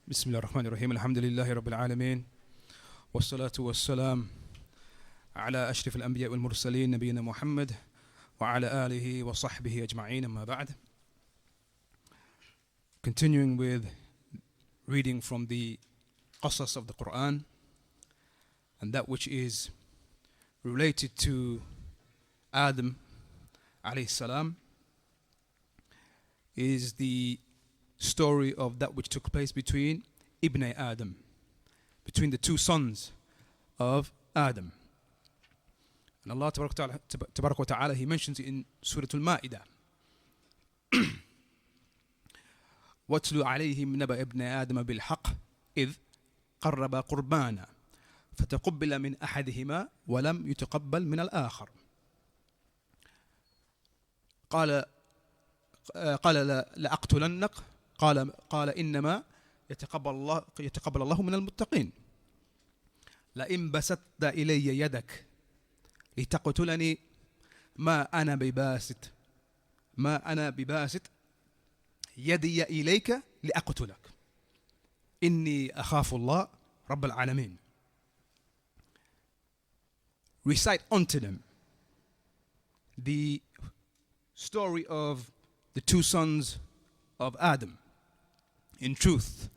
بسم الله الرحمن الرحيم الحمد لله رب العالمين والصلاة والسلام على أشرف الأنبياء والمرسلين نبينا محمد وعلى آله وصحبه أجمعين أما بعد. Continuing with reading from the qasas of the Quran, and that which is related to Adam alayhi salam is the story of that which took place between Ibn Adam, between the two sons of Adam. And Allah Tabarak wa Ta'ala, He mentions it in Surah Al-Ma'idah. وَاتْلُ عَلَيْهِمْ نَبَأَ ابْنَ آدَمَ بِالْحَقِّ إِذْ قَرَّبَا قُرْبَانًا فَتَقُبِّلَ مِنْ أَحَدِهِمَا وَلَمْ يُتَقَبَّلْ مِنَ الْآخَرِ. قال لأقتلنك قال إنما يتقبل الله من المتقين لئن بسطت إلي يدك لتقتلني ما أنا بباسط يدي إليك لأقتلك إني أخاف الله رب العالمين. Recite unto them the story of the two sons of Adam. In truth,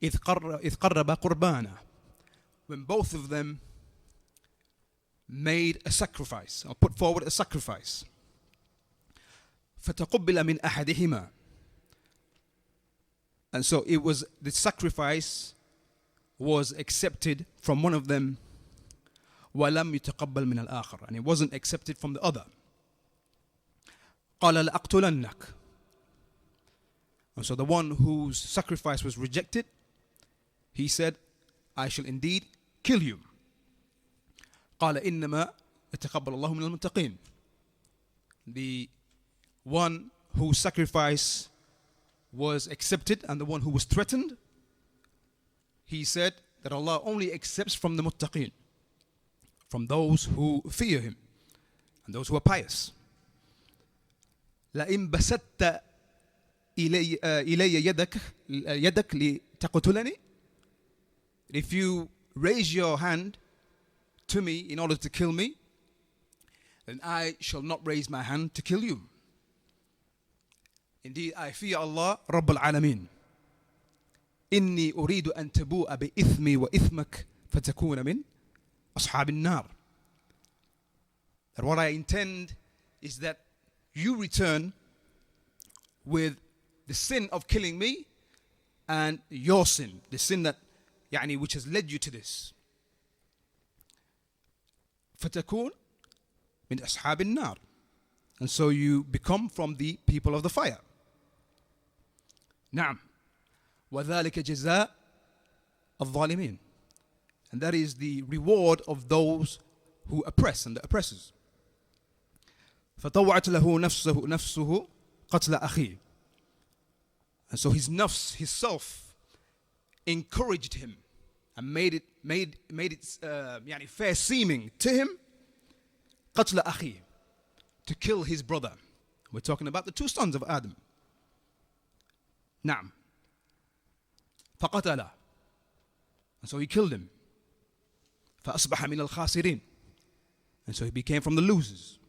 إذ قرب قربانا, when both of them made a sacrifice or put forward a sacrifice. فتقبل من أحدهما, and so it was, the sacrifice was accepted from one of them. ولم يتقبل من الآخر, and it wasn't accepted from the other. قال لأقتلنك, and so the one whose sacrifice was rejected, he said, I shall indeed kill you. قال إنما يتقبل الله من المتقين. The one whose sacrifice was accepted and the one who was threatened, he said that Allah only accepts from the muttaqeen, from those who fear Him and those who are pious. لئن بسطت إلي يدك لتقتلني, if you raise your hand to me in order to kill me, then I shall not raise my hand to kill you. Indeed, I fear Allah Rabb al-Alamin. إني أريد أن تبوء بإثمي وإثمك فتكون من أصحاب النار. That what I intend is that you return with the sin of killing me and your sin, the sin that which has led you to this. فتكون من أصحاب النار, and so you become from the people of the fire. نعم وذلك جزاء الظالمين, and that is the reward of those who oppress and the oppressors. فطوعت له نفسه قتل أخيه, and so his nafs, his self, encouraged him and made it fair seeming to him قتل أخيه, to kill his brother. We're talking about the two sons of Adam. نعم فقتله, and so he killed him. فأصبح من الخاسرين, and so he became from the losers.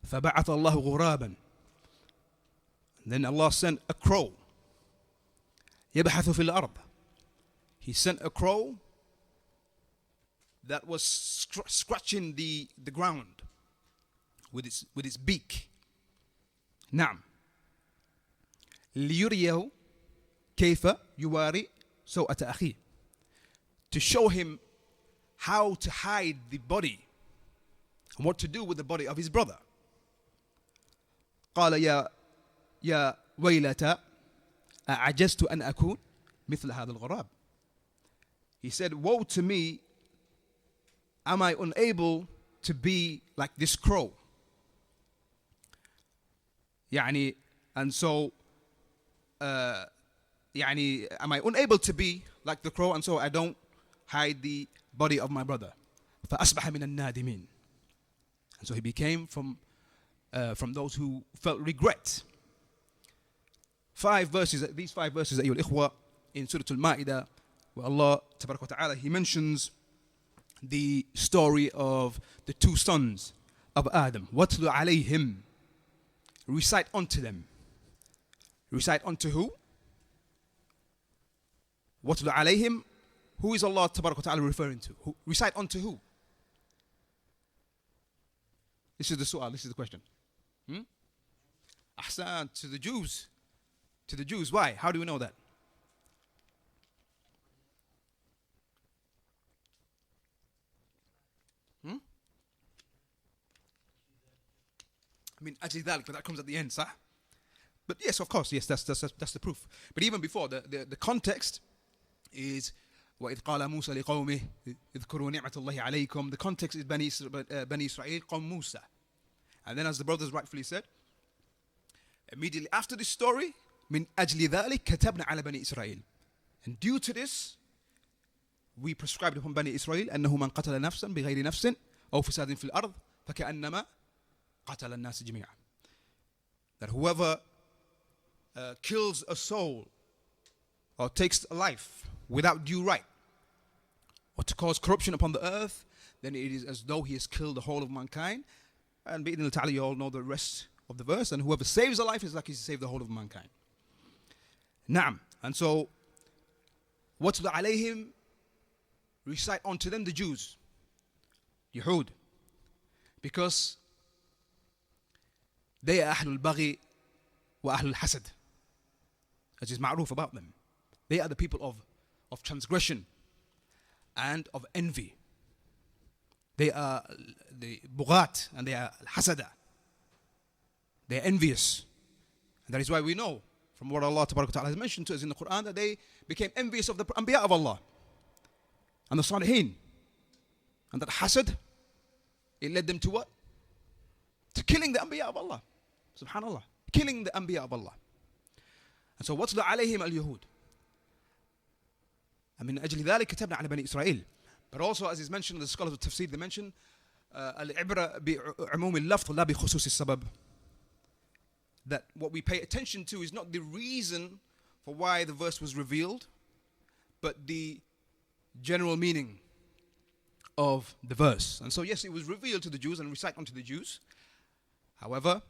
فبعث الله غرابا, and then Allah sent a crow. يبحث في الأرض, He sent a crow that was scratching the ground with its beak. نعم ليريه كيف يواري سوءة أخيه, to show him how to hide the body and what to do with the body of his brother. قال يا ويلتا أعجزت أن أكون مثل هذا الغراب. He said, woe to me, am I unable to be like this crow? And so am I unable to be like the crow, and so I don't hide the body of my brother. فأصبح من النادمين, and so he became from those who felt regret. These 5 verses, أيها الإخوة, in Surah Al-Ma'idah, where Allah Tabarak wa Ta'ala, He mentions the story of the two sons of Adam. وَاتْلُ عَلَيْهِمْ. Recite unto them. Recite unto who? وَاتْلُ عَلَيْهِمْ. Who is Allah Tabarak wa Ta'ala referring to? Recite unto who? This is the su'al, this is the question. Ahsan, to the Jews. To the Jews. Why? How do we know that? I mean, actually that, but that comes at the end, sir. But yes, of course, yes, that's the proof. But even before, the context is وَإِذْ قَالَ مُوسَى لِقَوْمِهِ اذْكُرُوا نِعْمَةَ اللَّهِ عَلَيْكُمْ. The context is Bani Israel, قوم Musa. And then as the brothers rightfully said, immediately after this story, مِنْ أَجْلِ ذَلِكَ كَتَبْنَا عَلَى بَنِي إِسْرَائِيل. And due to this, we prescribed upon Bani Israel أنه من قتل نفسا بغير نفس أو فساد في الأرض فكأنما قتل الناس جميعا. That whoever kills a soul or takes a life without due right or to cause corruption upon the earth, then it is as though he has killed the whole of mankind. And bi'idhnillah ta'ala, you all know the rest of the verse. And whoever saves a life is like he's saved the whole of mankind. Na'am. And so, وَاتْلُ عَلَيْهِمْ. Recite unto them, the Jews, Yahud, because they are أهل البغي وأهل الحسد, as is ma'ruf about them. They are the people of transgression and of envy. They are the bughat and they are hasada. They are envious. And that is why we know from what Allah Ta'ala has mentioned to us in the Quran that they became envious of the Anbiya of Allah and the Salihin. And that hasad, it led them to what? To killing the Anbiya of Allah. Subhanallah. Killing the Anbiya of Allah. And so, وَاتْلُ عَلَيْهِمْ الْيَهُودِ. من أجل ذلك كتبنا على بني إسرائيل. But also, as is mentioned, the scholars of tafsir, they mention العبرة بعموم اللفظ لا بخصوص السبب. That what we pay attention to is not the reason for why the verse was revealed, but the general meaning of the verse. And so yes, it was revealed to the Jews and recite unto the Jews. However,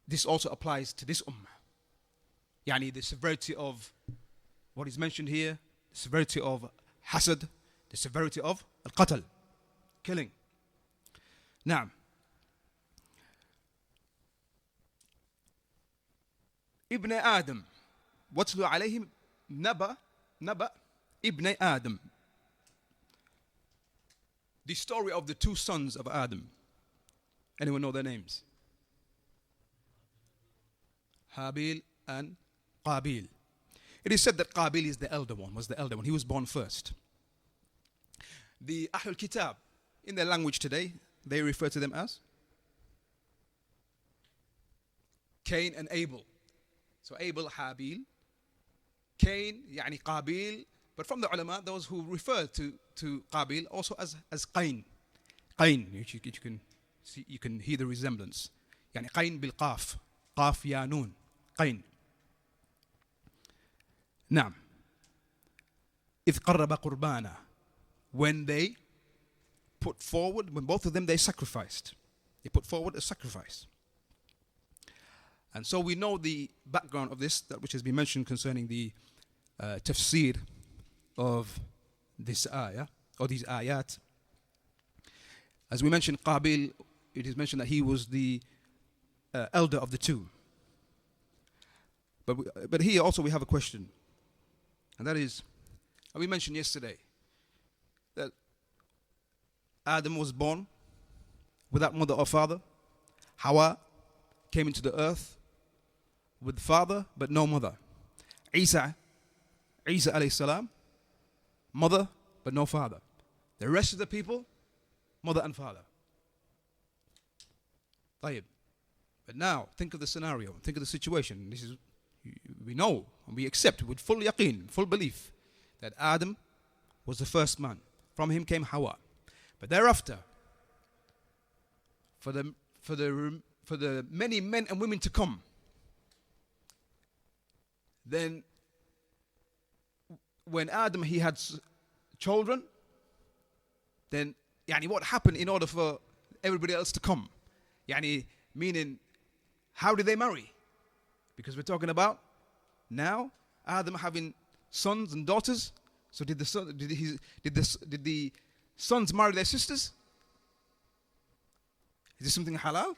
this also applies to this ummah. Yani the severity of what is mentioned here, the severity of hasad, the severity of al-qatl, killing. Now, Ibn Adam, وَاتْلُ عَلَيْهِمْ نَبَأَ Ibn Adam. The story of the two sons of Adam. Anyone know their names? Habil and Qabil. It is said that Qabil is the elder one, was the elder one. He was born first. The Ahlul Kitab, in their language today, they refer to them as Cain and Abel. So Abel, Habil, Cain, yani Qabil. But from the ulama, those who refer to Qabil also as Qain. Qain, you can hear the resemblance. Yani Qain bil Qaf. Qaf ya Nun. Qain. Naam. إذ قرب قربانا. When they put forward, when both of them, they sacrificed. They put forward a sacrifice. And so we know the background of this, that which has been mentioned concerning the tafsir of this ayah, or these ayat. As we mentioned, Qabil, it is mentioned that he was the elder of the two. But here also we have a question. And that is, we mentioned yesterday, that Adam was born without mother or father. Hawa came into the earth with father but no mother. Isa alayhi salam, mother but no father. The rest of the people, mother and father. طيب. But now, think of the scenario, think of the situation. This is, we know and we accept with full yaqeen, full belief, that Adam was the first man. From him came Hawa. But thereafter, for the many men and women to come, then when Adam, he had children, then what happened in order for everybody else to come? Meaning, how did they marry? Because we're talking about now Adam having sons and daughters. So did the sons marry their sisters? Is this something halal?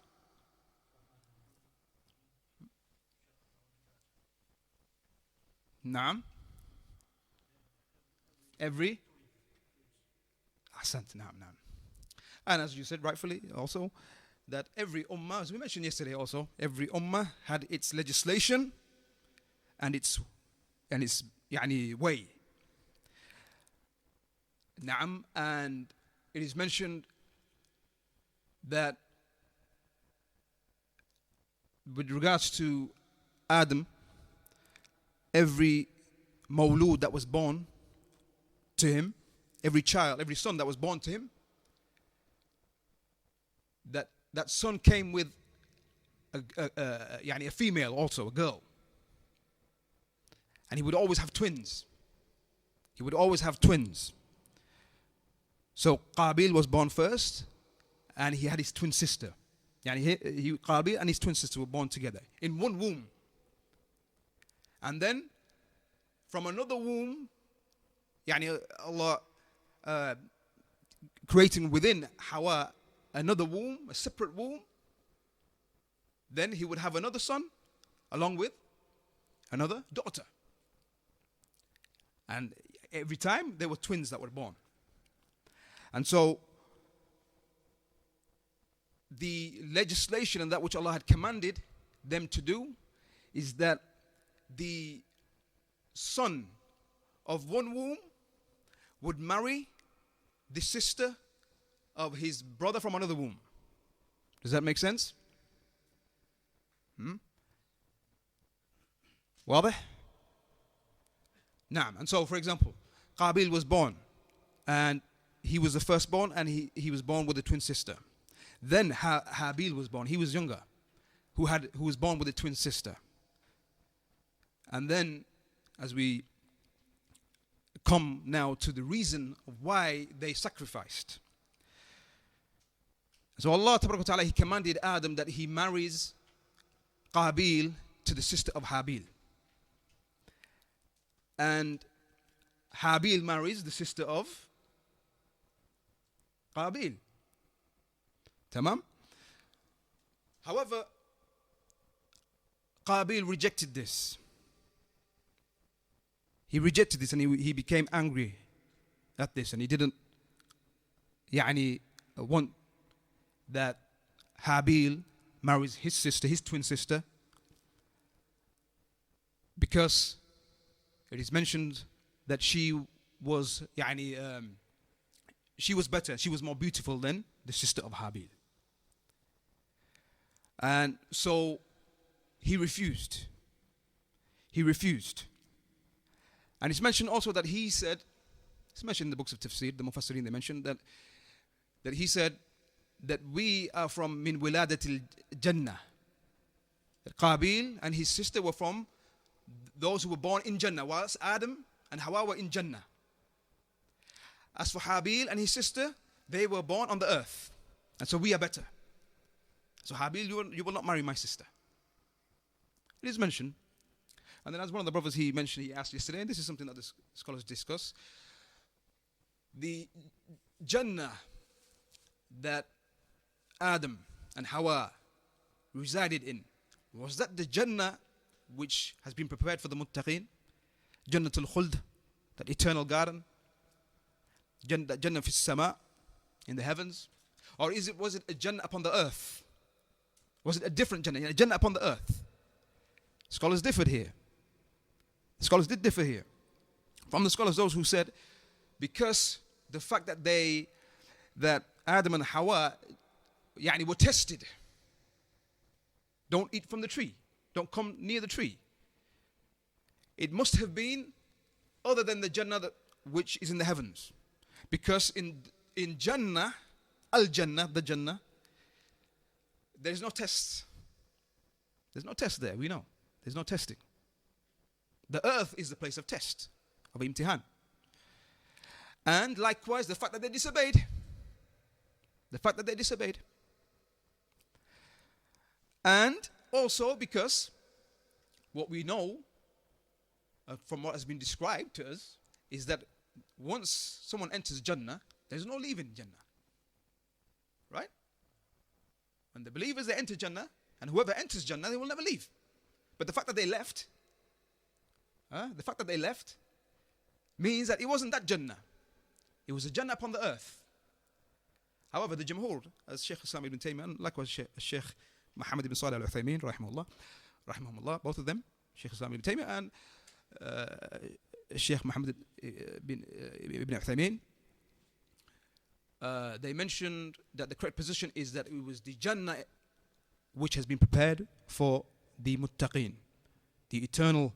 Naam. Every. Ahsant. Naam, naam. And as you said rightfully also, that every ummah, as we mentioned yesterday also, every ummah had its legislation and its way. Naam, and it is mentioned that with regards to Adam, every mawlud that was born to him, every child, every son that was born to him, that son came with a female also, a girl. And he would always have twins. He would always have twins. So Qabil was born first, and he had his twin sister. Qabil and his twin sister were born together in one womb. And then from another womb, Allah creating within Hawa another womb, a separate womb, then he would have another son along with another daughter. And every time there were twins that were born. And so the legislation and that which Allah had commanded them to do is that the son of one womb would marry the sister of his brother from another womb. Does that make sense? واضح? Naam. And so, for example, Qabil was born, and he was the firstborn, and he was born with a twin sister. Then Habil was born. He was younger, who was born with a twin sister. And then, as we come now to the reason of why they sacrificed. So Allah Ta'ala, He commanded Adam that he marries Qabil to the sister of Habil. And Habil marries the sister of Qabil. Tamam? However, Qabil rejected this. He rejected this, and he became angry at this, and he didn't want that Habil marries his sister, his twin sister, because it is mentioned that she was better, she was more beautiful than the sister of Habil. And so he refused. He refused. And it's mentioned also that he said, it's mentioned in the books of Tafsir, the Mufassirin, they mentioned that he said that we are from min wiladatil Jannah. That Qabil and his sister were from those who were born in Jannah, whilst Adam and Hawa were in Jannah. As for Habil and his sister, they were born on the earth. And so we are better. So Habil, you will not marry my sister. It is mentioned. And then as one of the brothers he asked yesterday, and this is something that the scholars discuss, the Jannah that Adam and Hawa resided in, was that the Jannah which has been prepared for the Muttaqeen? Jannatul Khuld, that eternal garden? Jannah fi sama, in the heavens? Or was it a Jannah upon the earth? Was it a different Jannah? A Jannah upon the earth? Scholars differed here. Scholars did differ here. From the scholars, those who said, because the fact that Adam and Hawa were tested. Don't eat from the tree. Don't come near the tree. It must have been other than the Jannah which is in the heavens. Because in Jannah, Al-Jannah, the Jannah, there's no tests. There's no test there, we know. There's no testing. The earth is the place of test. of imtihan. And likewise, the fact that they disobeyed. The fact that they disobeyed. And also because what we know from what has been described to us is that once someone enters Jannah, there's no leaving Jannah. Right? When the believers, they enter Jannah, and whoever enters Jannah, they will never leave. But the fact that they left, means that it wasn't that Jannah. It was a Jannah upon the earth. However, the Jumhur, as Shaykh Islam ibn Taymiyyah, and likewise Shaykh Muhammad ibn Salih al-Uthaymin, rahimahumullah, both of them, Shaykh Islam ibn Taymiyyah and Shaykh Muhammad ibn Uthaymin, they mentioned that the correct position is that it was the Jannah which has been prepared for the muttaqeen, the eternal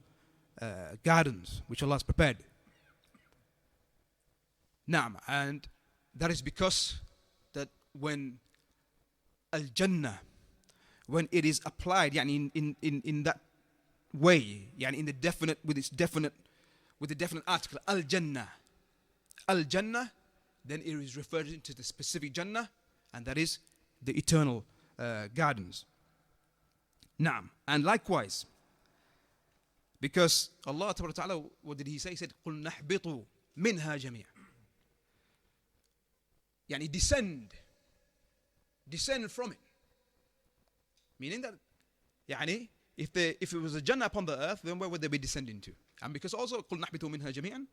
gardens which Allah has prepared. Naam, and that is because that when al-Jannah, when it is applied, yani in that way, yani in the definite, with the definite article, al-Jannah, then it is referred to the specific Jannah, and that is the eternal gardens. Naam, and likewise, because Allah Ta'ala, what did He say? He said, قُلْ نَحْبِطُوا مِنْهَا جَمِيعًا. Yani descend from it. Meaning that, yani, if it was a Jannah upon the earth, then where would they be descending to? And because also, قُلْ نَحْبِطُوا مِنْهَا جَمِيعًا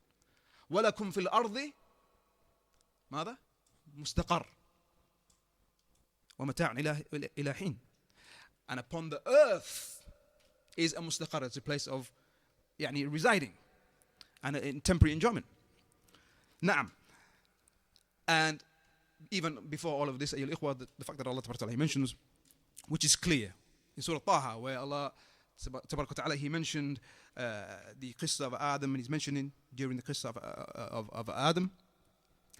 وَلَكُمْ فِي الْأَرْضِ ماذا؟ مستقر ومتاع إلى حين. And upon the earth is a mustaqar, it's a place of يعني residing and in temporary enjoyment. Naam. And even before all of this, the fact that Allah Ta'ala, He mentions, which is clear in Surah Taha, where Allah Ta'ala, He mentioned the qissa of Adam, and He's mentioning during the qissa of Adam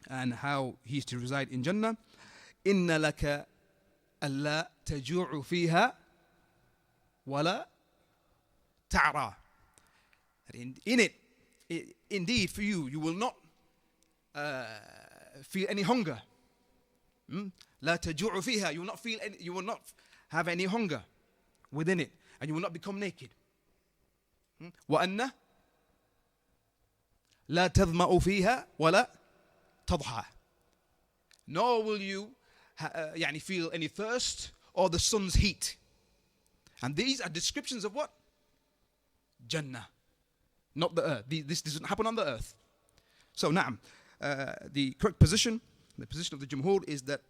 and how he is to reside in Jannah. Inna laka alla taju'u fiha wala ta'ra. In it, indeed for you, you will not feel any hunger. La taju'u fiha, you will not feel any, you will not have any hunger within it, and you will not become naked. Wa anna la tadhma'u fiha wala tadha. Nor will you feel any thirst or the sun's heat. And these are descriptions of what? Jannah, not the earth. This doesn't happen on the earth. So, na'am, the correct position, the position of the Jumhur, is that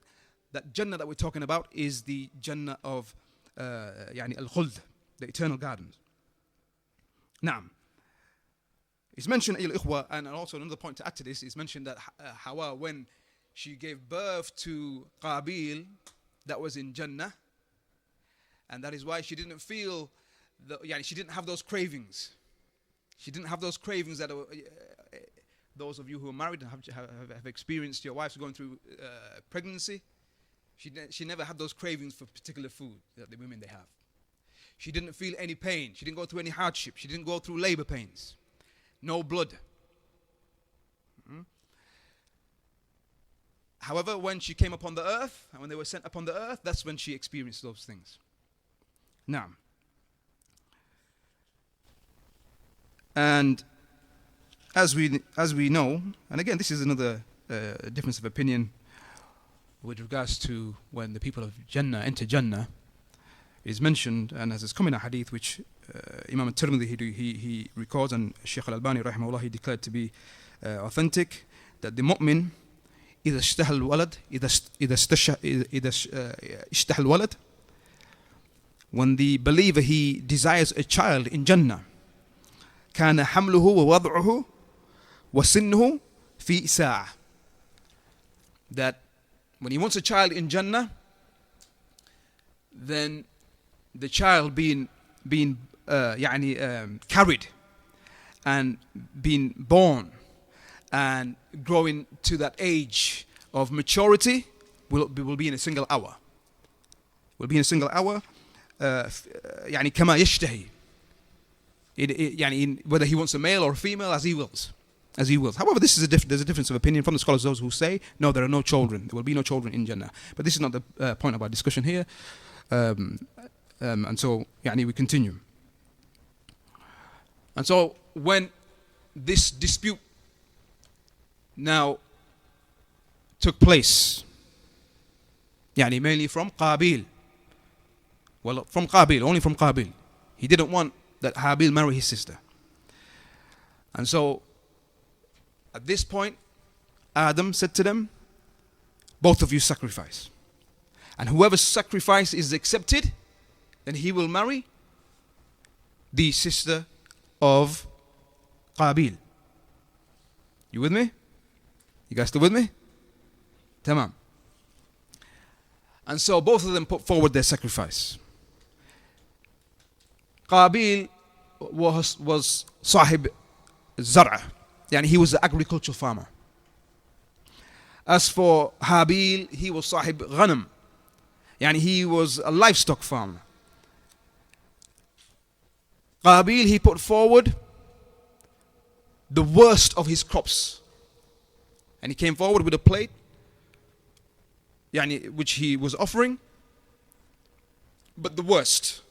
Jannah that we're talking about is the Jannah of al-Khuld, the eternal gardens. Na'am. It's mentioned, and also another point to add to this, is mentioned that Hawa, when she gave birth to Qabil, that was in Jannah, and that is why she didn't feel, she didn't have those cravings. She didn't have those cravings that those of you who are married and have experienced your wives going through pregnancy. She never had those cravings for particular food that the women they have. She didn't feel any pain. She didn't go through any hardship. She didn't go through labor pains. No blood. However, when she came upon the earth, and when they were sent upon the earth, that's when she experienced those things. Now, and as we know, and again, this is another difference of opinion with regards to when the people of Jannah enter Jannah, is mentioned, and as it's come in a hadith which Imām al-Tirmidhi he records, and Shaykh al-Albani rahimahullah he declared to be authentic, that the mu'min إذا اشتهى الولد إذا اشتهى الولد, when the believer he desires a child in Jannah, كان حمله ووضعه وسنه في ساعة, that when he wants a child in Jannah, then the child being carried and being born and growing to that age of maturity will be in a single hour. Will be in a single hour. كما يشتهي. Whether he wants a male or a female, as he wills. as he wills. However, there's a difference of opinion from the scholars, those who say, no, there are no children. There will be no children in Jannah. But this is not the point of our discussion here. And so, we continue. And so, when this dispute now took place, mainly from Qabil. Well, from Qabil, only from Qabil. He didn't want that Habil marry his sister. And so, at this point, Adam said to them, both of you sacrifice. And whoever's sacrifice is accepted, then he will marry the sister of Qabil. You with me? You guys still with me? Tamam. And so both of them put forward their sacrifice. Qabil was Sahib Zar'a. He was the agricultural farmer. As for Habil, he was Sahib Ghanam. He was a livestock farmer. Qabil, he put forward the worst of his crops. And he came forward with a plate, which he was offering, but the worst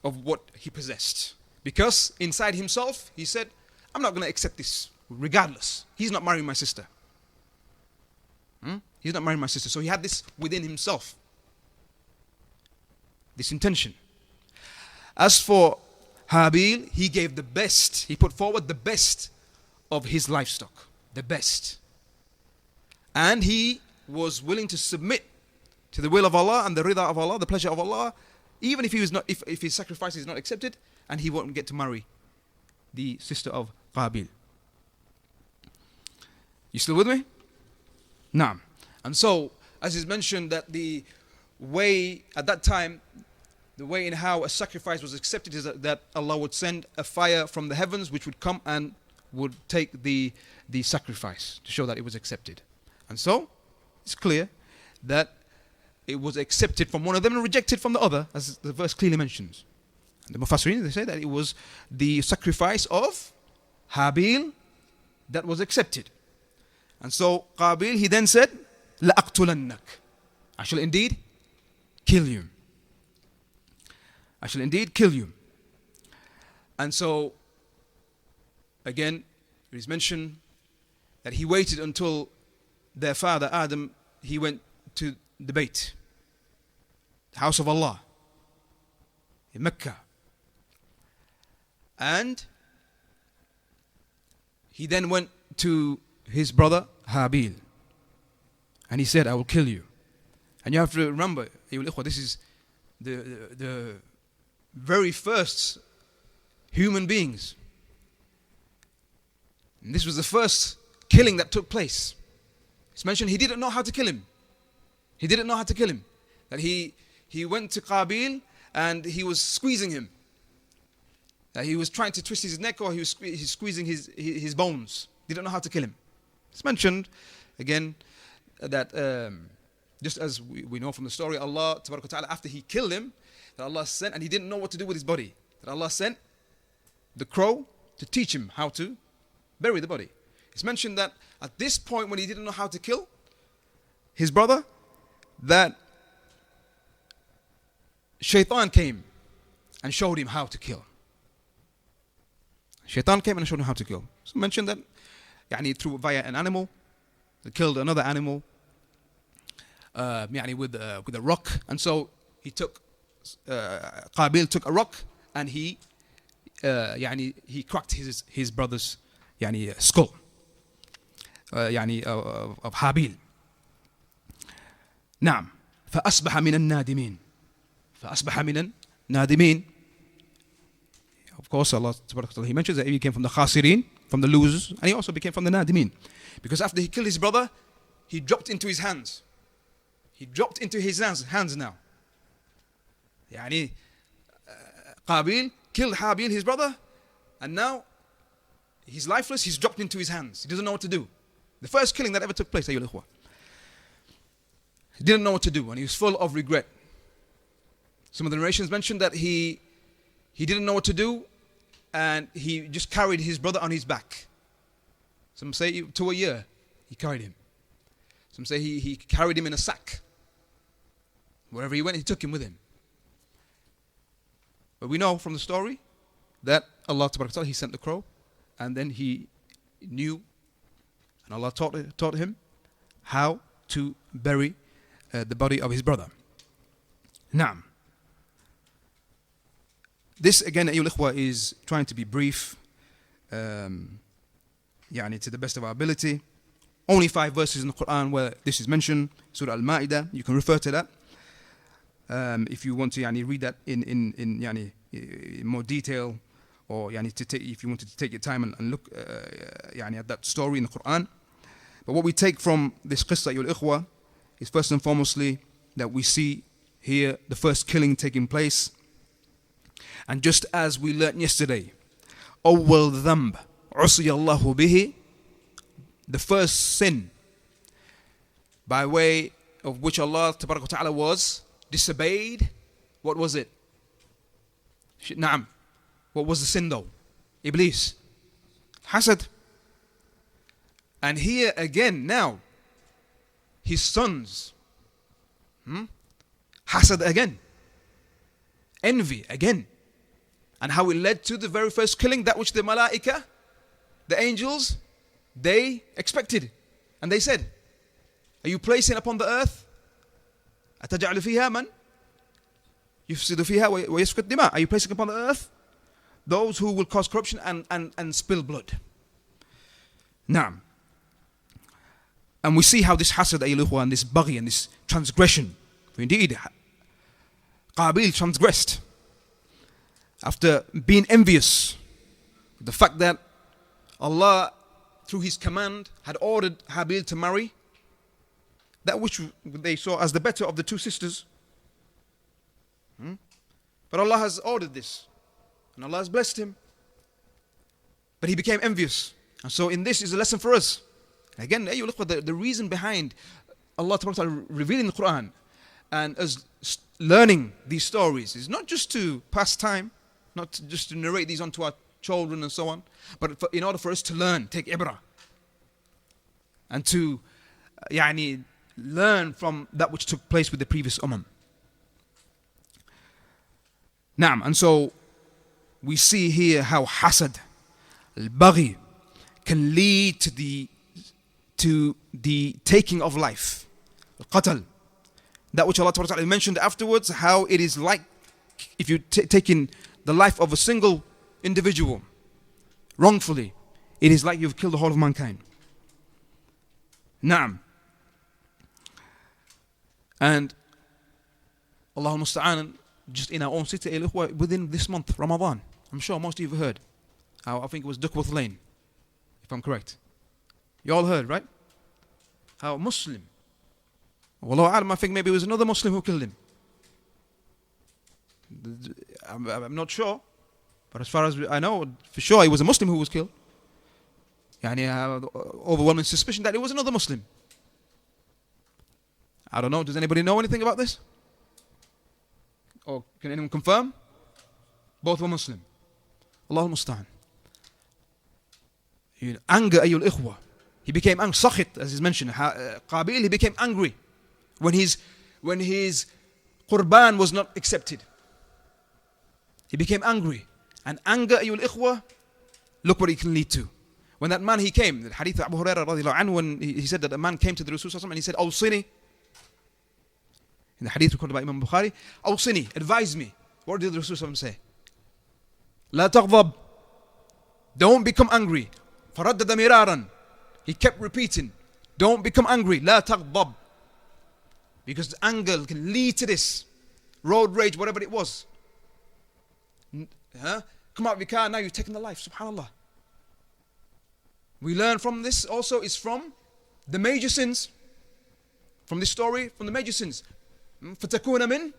of what he possessed. Because inside himself, he said, I'm not going to accept this, regardless. He's not marrying my sister. He's not marrying my sister. So he had this within himself, this intention. As for Habil, he gave the best. He put forward the best of his livestock, the best. And he was willing to submit to the will of Allah and the rida of Allah, the pleasure of Allah, even if he was not, if his sacrifice is not accepted, and he won't get to marry the sister of Qabil. You still with me? Naam. And so, as is mentioned, that the way at that time, the way in how a sacrifice was accepted is that Allah would send a fire from the heavens which would come and would take the sacrifice to show that it was accepted. And so, it's clear that it was accepted from one of them and rejected from the other, as the verse clearly mentions. And the Mufassirin, they say that it was the sacrifice of Habil that was accepted. And so, Qabil, he then said, لَأَقْتُلَنَّكَ, I shall indeed kill you. I shall indeed kill you. And so, again, it is mentioned that he waited until their father Adam, he went to the Bayt, the house of Allah, in Mecca. And he then went to his brother Habil. And he said, I will kill you. And you have to remember, this is the very first human beings. And this was the first killing that took place. It's mentioned he didn't know how to kill him. He didn't know how to kill him. That he went to Qabil and he was squeezing him. That he was trying to twist his neck, or he was squeezing his bones. Didn't know how to kill him. It's mentioned again that just as we know from the story, Allah Ta'ala, after he killed him, that Allah sent, and he didn't know what to do with his body, that Allah sent the crow to teach him how to bury the body. It's mentioned that at this point, when he didn't know how to kill his brother, that Shaitan came and showed him how to kill. Shaitan came and showed him how to kill. It's mentioned that via an animal, they killed another animal with a rock. And so he took, Qabil took a rock and he cracked his brother's skull of Habil. نعم فأصبح من النادمين. فأصبح من النادمين. Of course, Allah he mentions that he became from the khasirin, from the losers, and he also became from the nadimin. Because after he killed his brother, he dropped into his hands. He dropped into his hands now. Qabil killed Habil, his brother, and now he's lifeless, he's dropped into his hands. He doesn't know what to do. The first killing that ever took place, ayyul ikhwa. He didn't know what to do, and he was full of regret. Some of the narrations mentioned that he didn't know what to do, and he just carried his brother on his back. Some say to a year he carried him. Some say he carried him in a sack. Wherever he went, he took him with him. But we know from the story that Allah Ta'ala, He sent the crow, and then he knew, and Allah taught him how to bury the body of his brother. Naam. This again, ayyuhal ikhwa, is trying to be brief, to the best of our ability. Only 5 verses in the Quran where this is mentioned. Surah Al-Ma'idah, you can refer to that. If you want to read that in more detail, or if you wanted to take your time and look at that story in the Quran. But what we take from this qissa, ayyuhal ikhwa, is first and foremostly that we see here the first killing taking place. And just as we learnt yesterday, awwal dhanb usiya Allahu bihi, the first sin by way of which Allah Ta'ala was disobeyed, what was it? Naam. What was the sin though? Iblis. Hasad. And here again now, his sons. Hasad again. Envy again. And how it led to the very first killing, that which the malaika, the angels, they expected. And they said, are you placing upon the earth? أَتَجْعَلُ فِيهَا مَنْ يُفْسِدُ فِيهَا وَيَسْفِكُ الدِّمَاء? Are you placing upon the earth those who will cause corruption and spill blood? Naam. And we see how this hasad, and this baghi, and this transgression, for indeed, Qabil transgressed after being envious. The fact that Allah, through His command, had ordered Habil to marry that which they saw as the better of the 2 sisters. But Allah has ordered this, and Allah has blessed him. But he became envious. And so in this is a lesson for us. Again, the reason behind Allah revealing the Quran and us learning these stories is not just to pass time, not just to narrate these onto our children and so on, but in order for us to learn, take ibrah, and to learn from that which took place with the previous ummah. Naam, and so we see here how hasad, al-baghi, can lead to the taking of life, al-qatl, that which Allah Ta'ala mentioned afterwards, how it is like if you taking the life of a single individual wrongfully, it is like you've killed the whole of mankind. Naam. And Allah musta'an, just in our own city, within this month, Ramadhaan, I'm sure most of you have heard. I think it was Duckworth Lane, if I'm correct. You all heard, right? How a Muslim, Wallahu a'lam, I think maybe it was another Muslim who killed him. I'm not sure, but as far as I know, for sure it was a Muslim who was killed. Overwhelming suspicion that it was another Muslim. I don't know, does anybody know anything about this? Or can anyone confirm? Both were Muslim. Allah musta'an. Anger, ayyul ikhwa. He became angry, sakhit, as is mentioned. Qabil, he became angry when his qurban was not accepted. He became angry. And anger, ayyul ikhwa, look what it can lead to. When that man, he came, the hadith of Abu Hurraira radiallahu anhu, when he said that a man came to the Rasul and he said, Awsini. In the hadith recorded by Imam Bukhari, Awsini, advise me. What did the Rasul say? La taghdab. Don't become angry. Faraddada miraran. He kept repeating, don't become angry. La taghdab. Because anger can lead to this. Road rage, whatever it was. Come out of your car, now you've taken the life. Subhanallah. We learn from this also is from the major sins. From this story, from the major sins. فَتَكُونَ مِنْ.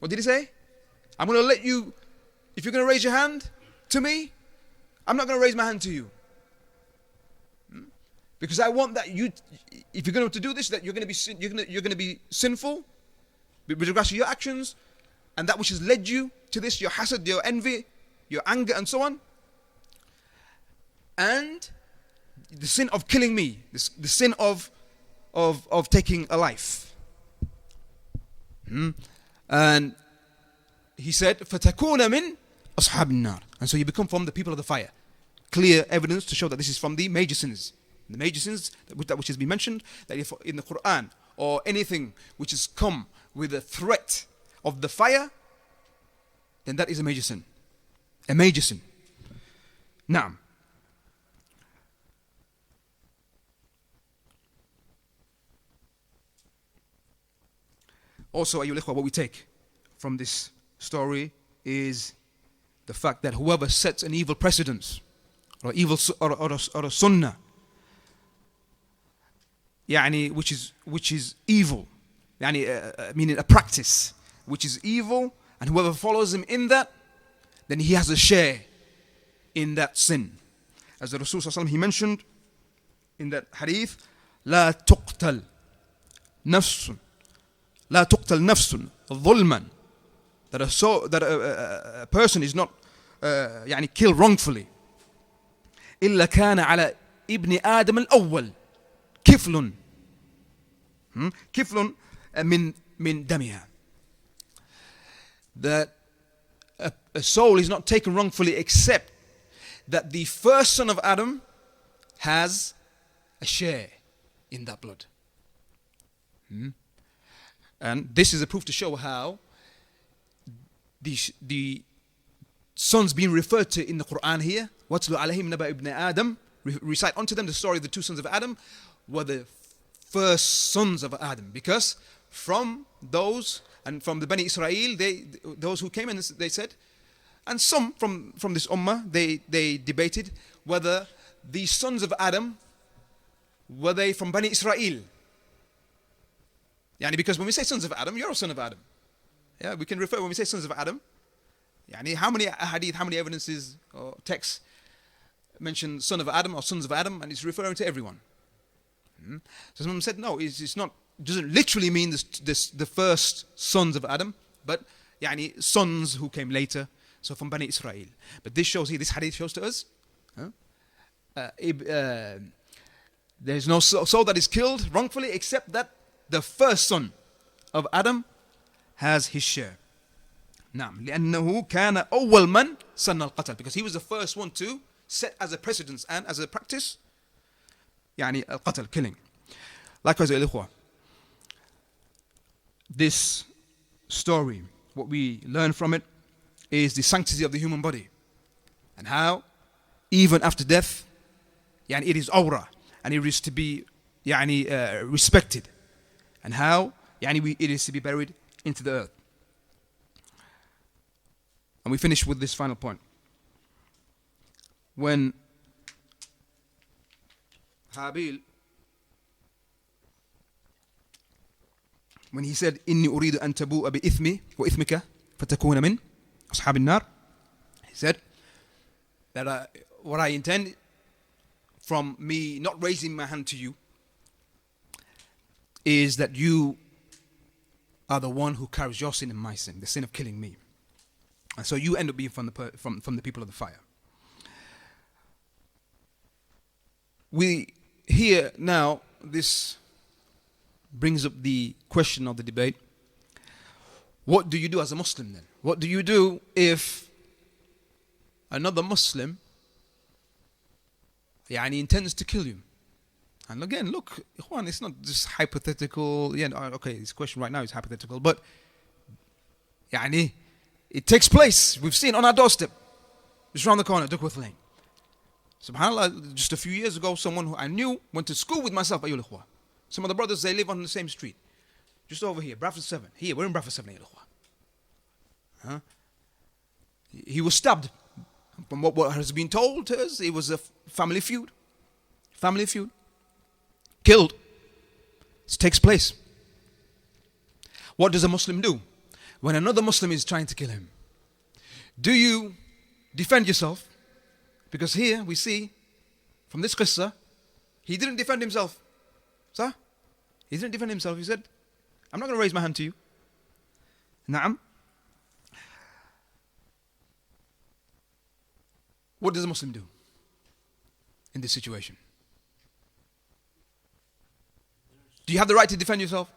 What did he say? I'm going to let you, if you're going to raise your hand to me, I'm not going to raise my hand to you. Because I want that you, if you're going to do this, that you're going to be sinful with regards to your actions, and that which has led you to this, your hasad, your envy, your anger, and so on. And the sin of killing me, the sin of taking a life. And he said, فَتَكُونَ مِنْ أَصْحَابِ النَّارِ, and so you become from the people of the fire. Clear evidence to show that this is from the major sins. The major sins that which has been mentioned, that if in the Quran or anything which has come with a threat of the fire, then that is a major sin. A major sin. Now, also, ayyuhal ikhwa, what we take from this story is the fact that whoever sets an evil precedence or a sunnah, which is evil, meaning a practice which is evil, and whoever follows him in that, then he has a share in that sin. As the Rasul sallallahu alaihi wasallam, he mentioned in that hadith, لا تقتل نفس ظلما, that a person is not killed wrongfully, إلا كان على ابن آدم الأول كفل من دمها, that a soul is not taken wrongfully except that the first son of Adam has a share in that blood. And this is a proof to show how the sons being referred to in the Quran here, وَاتْلُ عَلَيْهِمْ نَبَأَ ibn Adam, recite unto them the story of the two sons of Adam, were the first sons of Adam, because from those and from the Bani Israel, those who came in, they said, and some from this ummah, they debated whether the sons of Adam, were they from Bani Israel? Because when we say sons of Adam, you're a son of Adam. Yeah, we can refer, when we say sons of Adam, how many hadith, how many evidences or texts mention son of Adam or sons of Adam, and it's referring to everyone. So someone said, no, it's not, doesn't literally mean the first sons of Adam, but sons who came later, so from Bani Israel. But this hadith shows to us, there's no soul that is killed wrongfully except that the first son of Adam has his share. نعم لأنه كان أول من سن القتل, because he was the first one to set as a precedence and as a practice القتل, killing. Likewise, الإخوة, this story, what we learn from it is the sanctity of the human body, and how even after death it is aura, and it is to be respected, and how it is to be buried into the earth. And we finish with this final point. When Habil, when he said, إني أريد أن تبوء بإثمي وإثمك فتكون من أصحاب النار, he said that what I intend from me not raising my hand to you is that you are the one who carries your sin and my sin, the sin of killing me. And so you end up being from the people of the fire. We here now, this brings up the question of the debate. What do you do as a Muslim then? What do you do if another Muslim intends to kill you? And again, look, Ikhwan, it's not just hypothetical. Okay, this question right now is hypothetical, but it takes place. We've seen on our doorstep, just around the corner, Duckworth Lane. SubhanAllah, just a few years ago, someone who I knew went to school with myself, ayyul ikhwa. Some of the brothers, they live on the same street. Just over here, Bradford 7. Here, we're in Bradford 7, ayyul ikhwa. He was stabbed. From what has been told to us, it was a family feud. Family feud. Killed. This takes place. What does a Muslim do when another Muslim is trying to kill him? Do you defend yourself? Because here we see from this qissa, he didn't defend himself. Sir? He didn't defend himself. He said, I'm not going to raise my hand to you. Na'am. What does a Muslim do in this situation? Do you have the right to defend yourself?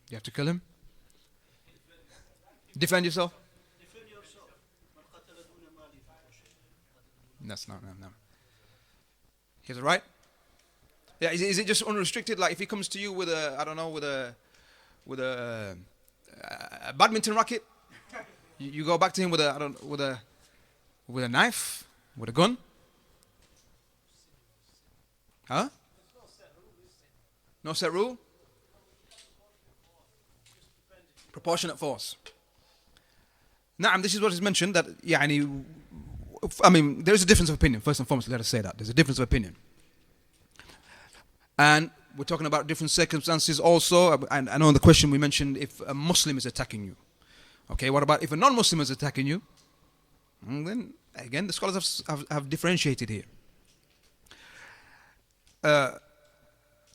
You have to kill him? Defend yourself? That's not, no. He has a right? Yeah, is it just unrestricted? Like if he comes to you with a, I don't know, with a badminton racket, you go back to him with a knife, with a gun? Huh? No set rule? Proportionate force. Na'am, this is what is mentioned that, I mean, there is a difference of opinion. First and foremost, let us say that. There's a difference of opinion. And we're talking about different circumstances also. And I know in the question we mentioned if a Muslim is attacking you. Okay, what about if a non-Muslim is attacking you? And then, again, the scholars have differentiated here.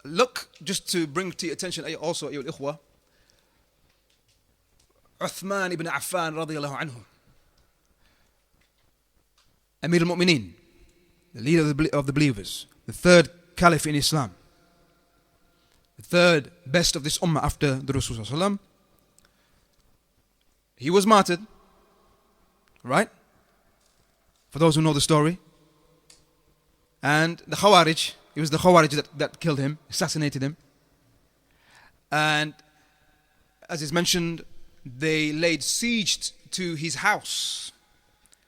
Look, just to bring to your attention also, ayyuhal ikhwa, Uthman ibn Affan radiyallahu anhu, Amir al-Mu'mineen, the leader of the believers, the third caliph in Islam, the third best of this ummah after the Rasul sallallahu alaihi wasallam. He was martyred, right? For those who know the story. And the Khawarij, it was the Khawarij that killed him, assassinated him. And as is mentioned, they laid siege to his house,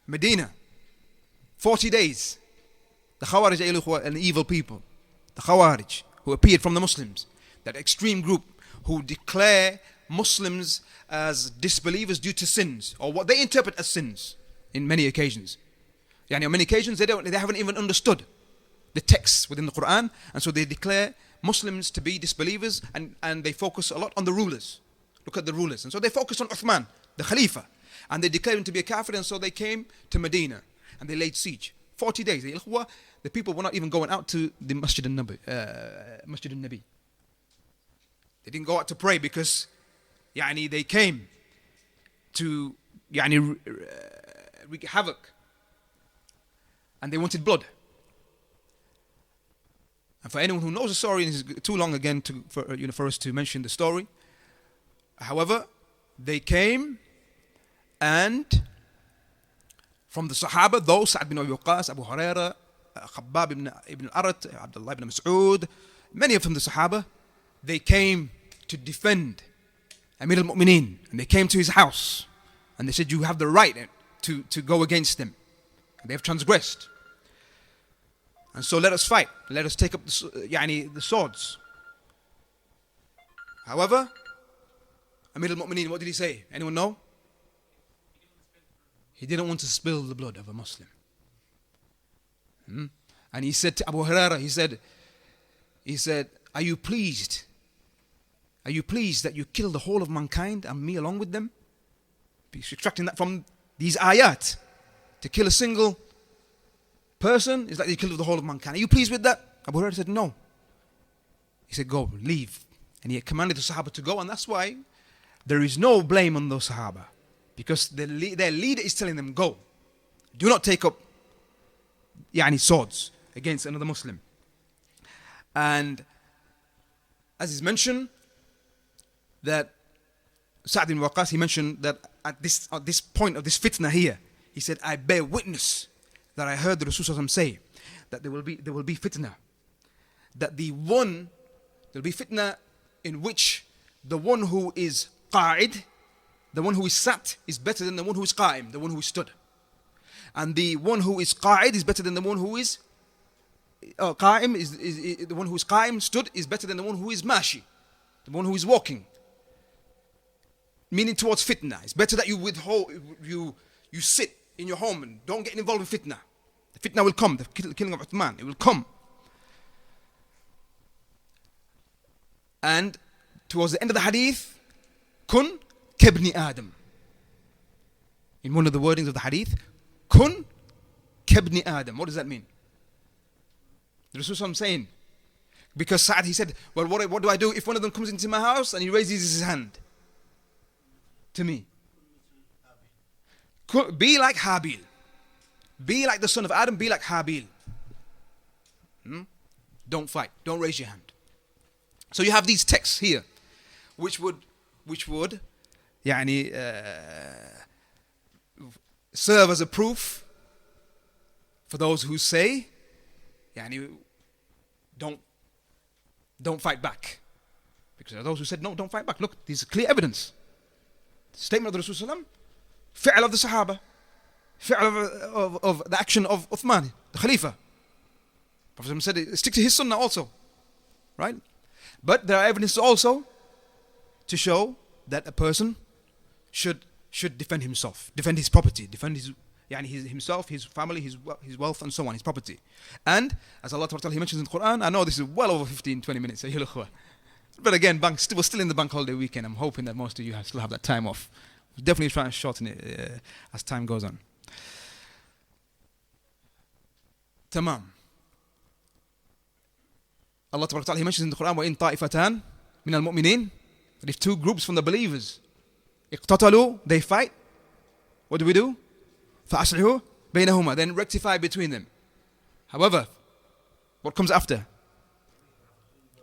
Medina, 40 days. The Khawarij, an evil people, the Khawarij, who appeared from the Muslims, that extreme group who declare Muslims as disbelievers due to sins, or what they interpret as sins in many occasions. On many occasions they haven't even understood the texts within the Quran, and so they declare Muslims to be disbelievers, and they focus a lot on the rulers. Look at the rulers. And so they focused on Uthman, the Khalifa, and they declared him to be a kafir, and so they came to Medina and they laid siege. 40 days. The people were not even going out to the Masjid al-Nabi. They didn't go out to pray because they came to wreak havoc, and they wanted blood. And for anyone who knows the story, and it's too long again for us to mention the story. However, they came, and from the Sahaba, those Sa'd bin Abi Waqqas, Abu Hurraira, Khabbab ibn al-Arat, Abdullah ibn Mas'ud, many of them the Sahaba, they came to defend Amir al-Mu'mineen, and they came to his house, and they said, you have the right to go against them. And they have transgressed. And so let us fight. Let us take up the swords. However, Amir al-Mu'mineen, what did he say? Anyone know? He didn't want to spill the blood of a Muslim. And he said to Abu Huraira, he said, are you pleased? Are you pleased that you kill the whole of mankind and me along with them? He's extracting that from these ayat. To kill a single person is like you kill the whole of mankind. Are you pleased with that? Abu Huraira said, no. He said, go, leave. And he commanded the Sahaba to go, and that's why there is no blame on those Sahaba. Because their leader is telling them, go. Do not take up swords against another Muslim. And as is mentioned, that Sa'd ibn Waqqas, he mentioned that at this point of this fitna here, he said, I bear witness that I heard the Rasul say that there will be fitna. That there'll be fitna in which the one who is qa'id, the one who is sat, is better than the one who is qa'im, the one who is stood. And the one who is qa'id is better than the one who is qa'im, is the one who is qa'im, stood, is better than the one who is mashi, the one who is walking. Meaning towards fitna. It's better that you withhold, you sit in your home and don't get involved in fitna. The fitna will come, the killing of Uthman, it will come. And towards the end of the hadith, kun kebni Adam. In one of the wordings of the hadith, kun kebni Adam. What does that mean? The Rasul saying, because Sa'd, he said, well, what do I do if one of them comes into my house and he raises his hand to me? Be like Habil. Be like the son of Adam, be like Habil. Don't fight, don't raise your hand. So you have these texts here, which would يعني, serve as a proof for those who say يعني, don't fight back. Because there are those who said, no, don't fight back. Look, there's clear evidence. The statement of the Rasul, fi'l of the Sahaba, fi'l of the action of Uthman, the Khalifa. Prophet said, stick to his Sunnah also. Right? But there are evidences also to show that a person should defend himself, defend his property, defend himself, his family, his wealth, and so on, his property. And as Allah Ta'ala, He mentions in the Quran, I know this is well over 15-20 minutes, but again, we're still in the bank holiday weekend. I'm hoping that most of you still have that time off. We'll definitely try and shorten it as time goes on. Tamam. Allah Ta'ala, He mentions in the Quran, وَإِن طَائِفَتَانْ مِنَ الْمُؤْمِنِينَ, that if two groups from the believers اقتتلوا, they fight, what do? فَأَصْلِحُوا بَيْنَهُمَا, then rectify between them. However, what comes after?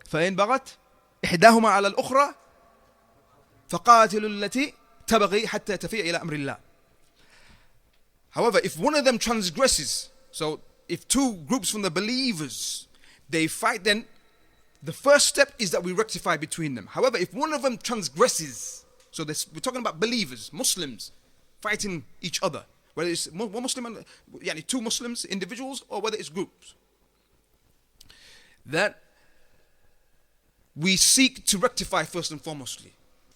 فَإِن بَغَتْ إِحْدَاهُمَا عَلَى الْأُخْرَى فَقَاتِلُوا الَّتِي تَبْغِي حَتَّى تَفِيءَ إِلَى أَمْرِ اللَّهِ. However, if one of them transgresses, so if two groups from the believers, they fight, then the first step is that we rectify between them. However, if one of them transgresses, so we're talking about believers, Muslims, fighting each other, whether it's one Muslim, two Muslims, individuals, or whether it's groups, that we seek to rectify first and foremostly.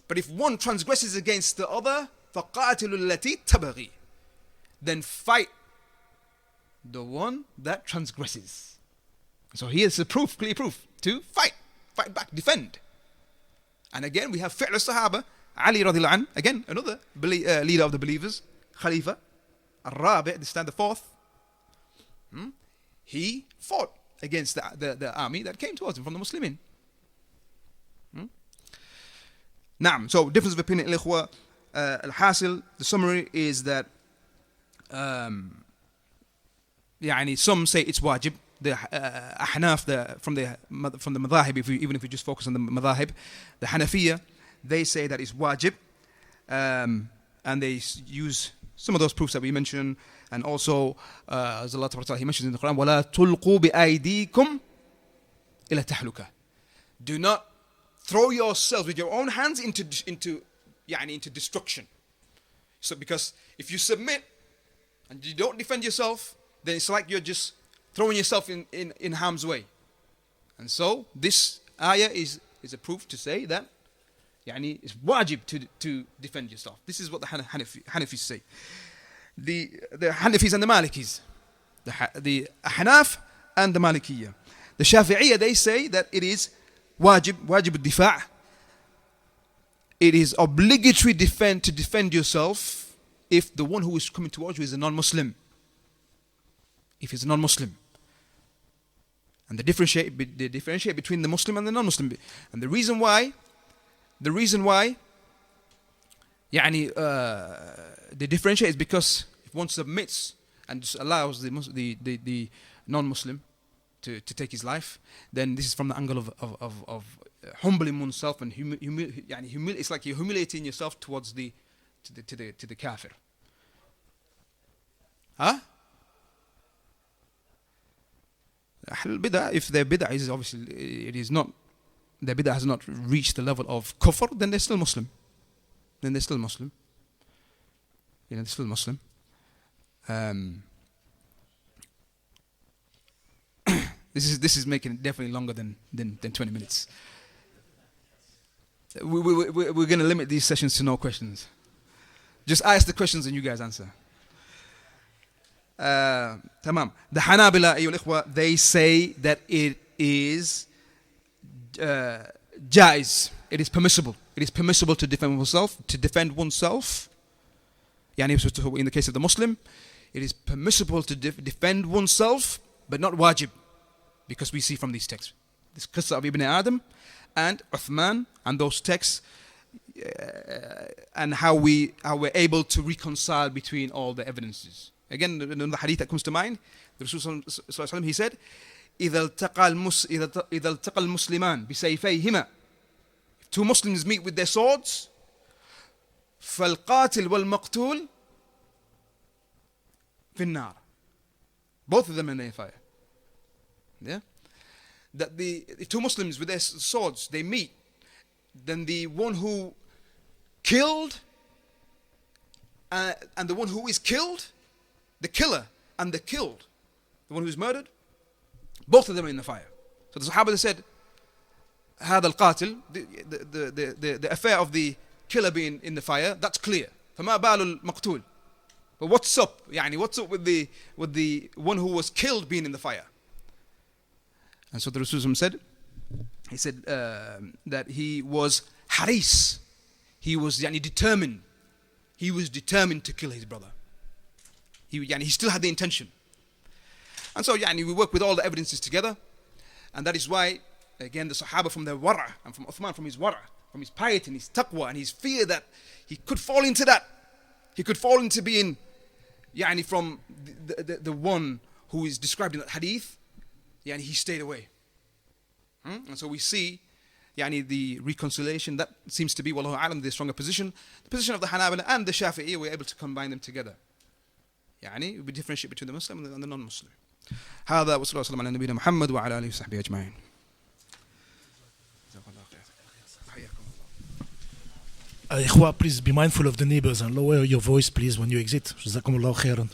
But if one transgresses against the other, فَقَاتِلُوا الَّتِي تَبْغِي, then fight the one that transgresses. So here's a proof, clear proof, to fight back, defend. And again, we have fi'l al-Sahaba, Ali radiallahu anh, again, another leader of the believers, Khalifa, Al-Rabi', the fourth. He fought against the army that came towards him from the Muslimin. Naam. So difference of opinion, al-ikhwa, al-hasil, the summary is that some say it's wajib. The Ahnaf, from the madhahib, even if we just focus on the madhahib, the Hanafiya, they say that it's wajib, and they use some of those proofs that we mentioned, and also as Allah Ta'ala, He mentions in the Quran, وَلَا تُلْقُوا بِأَيْدِيكُمْ إِلَى تَحْلُكَ. Do not throw yourselves with your own hands into destruction. So because if you submit and you don't defend yourself, then it's like you're just throwing yourself in harm's way. And so this ayah is a proof to say that it's wajib to defend yourself. This is what the Hanafis say. The Hanafis and the Malikis, the Ahnaf and the Malikiyya. The Shafi'iyya, they say that it is wajib al-difa'. It is obligatory to defend yourself if the one who is coming towards you is a non-Muslim. If he's a non-Muslim. And they differentiate between the Muslim and the non-Muslim. And the reason why they differentiate is because if one submits and just allows the non-Muslim to take his life, then this is from the angle of humbling oneself and it's like you're humiliating yourself towards the kafir. Huh? If their bid'ah is obviously, it is not, their bid'ah has not reached the level of kufr, then they're still Muslim. They're still Muslim. This is making it definitely longer than 20 minutes. We're going to limit these sessions to no questions. Just ask the questions and you guys answer. Tamam. The Hanabila, ayyuhal ikhwa, they say that it is jaiz. It is permissible. It is permissible to defend oneself. In the case of the Muslim, it is permissible to defend oneself, but not wajib, because we see from these texts, this qissa of Ibn Adam and Uthman and those texts, and how we're able to reconcile between all the evidences. Again, in the hadith that comes to mind, the Rasul sallallahu alaihi wasallam, he said, إذا التقى المسلمان بسيفيهما, if two Muslims meet with their swords, فالقاتل والمقتول في النار, both of them in the fire. Yeah, that the two Muslims with their swords, they meet, then the one who killed and the one who is killed, the killer and the killed, the one who is murdered, both of them are in the fire. So the Sahaba said, هذا القاتل, the affair of the killer being in the fire, that's clear. فما بال المقتول. But what's up? يعني what's up with the one who was killed being in the fire? And so the Rasul said, he said that he was haris. He was determined. He was determined to kill his brother. He still had the intention. And so we work with all the evidences together. And that is why, again, the Sahaba from their wara', and from Uthman from his wara', from his piety and his taqwa and his fear that he could fall into that. He could fall into being from the one who is described in that hadith. He stayed away. And so we see the reconciliation. That seems to be, wallahu a'lam, the stronger position. The position of the Hanabila and the Shafi'i, we're able to combine them together. We differentiate between the Muslim and the non-Muslim. هذا وصلى الله وسلم على نبينا محمد وعلى آله وصحبه أجمعين. Ikhwa, please be mindful of the neighbors and lower your voice, please, when you exit. جزاكم الله خيرا.